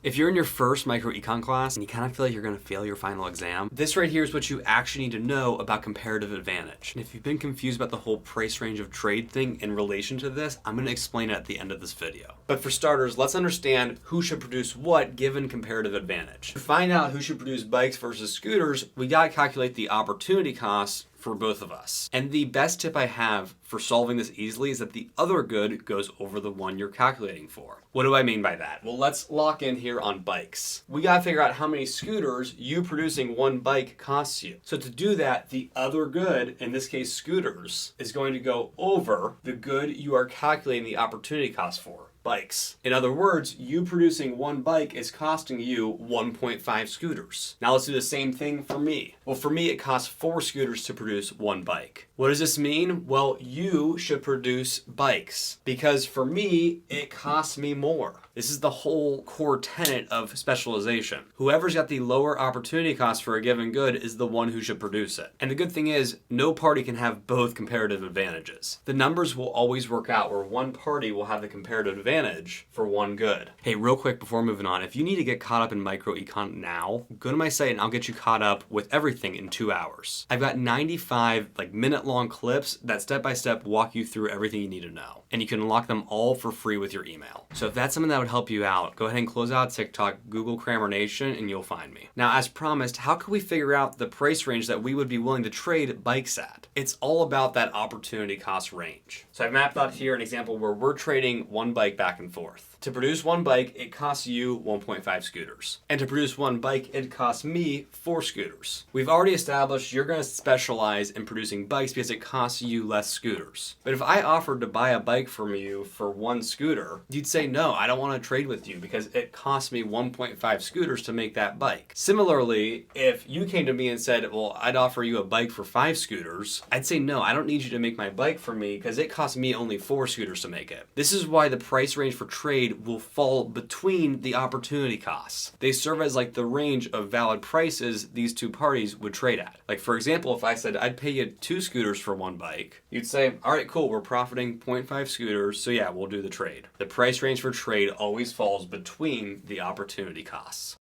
If you're in your first microecon class and you kind of feel like you're going to fail your final exam, this right here is what you actually need to know about comparative advantage. And if you've been confused about the whole price range of trade thing in relation to this, I'm going to explain it at the end of this video. But for starters, let's understand who should produce what given comparative advantage. To find out who should produce bikes versus scooters, we got to calculate the opportunity costs for both of us. And the best tip I have for solving this easily is that the other good goes over the one you're calculating for. What do I mean by that? Well, let's lock in here on bikes. We gotta figure out how many scooters you producing one bike costs you. So to do that, the other good, in this case scooters, is going to go over the good you are calculating the opportunity cost for. Bikes. In other words, you producing one bike is costing you 1.5 scooters. Now let's do the same thing for me. Well, for me, it costs 4 scooters to produce one bike. What does this mean? Well, you should produce bikes because for me, it costs me more. This is the whole core tenet of specialization. Whoever's got the lower opportunity cost for a given good is the one who should produce it. And the good thing is, no party can have both comparative advantages. The numbers will always work out where one party will have the comparative advantage for one good. Hey, real quick before moving on, if you need to get caught up in microecon now, go to my site and I'll get you caught up with everything in 2 hours. I've got 95 minute-long clips that step-by-step walk you through everything you need to know. And you can unlock them all for free with your email. So if that's something that would help you out, go ahead and close out TikTok, Google Crammer Nation, and you'll find me. Now, as promised, how can we figure out the price range that we would be willing to trade bikes at? It's all about that opportunity cost range. So I've mapped out here an example where we're trading one bike back and forth. To produce one bike, it costs you 1.5 scooters. And to produce one bike, it costs me 4 scooters. We've already established you're going to specialize in producing bikes because it costs you less scooters. But if I offered to buy a bike from you for 1 scooter, you'd say, no, I don't want to trade with you because it costs me 1.5 scooters to make that bike. Similarly, if you came to me and said, well, I'd offer you a bike for 5 scooters, I'd say, no, I don't need you to make my bike for me because it costs me only 4 scooters to make it. This is why the price range for trade will fall between the opportunity costs. They serve as like the range of valid prices these two parties would trade at. Like for example, if I said I'd pay you 2 scooters for one bike, you'd say, all right, cool, we're profiting 0.5 scooters, so yeah, we'll do the trade. The price range for trade always falls between the opportunity costs.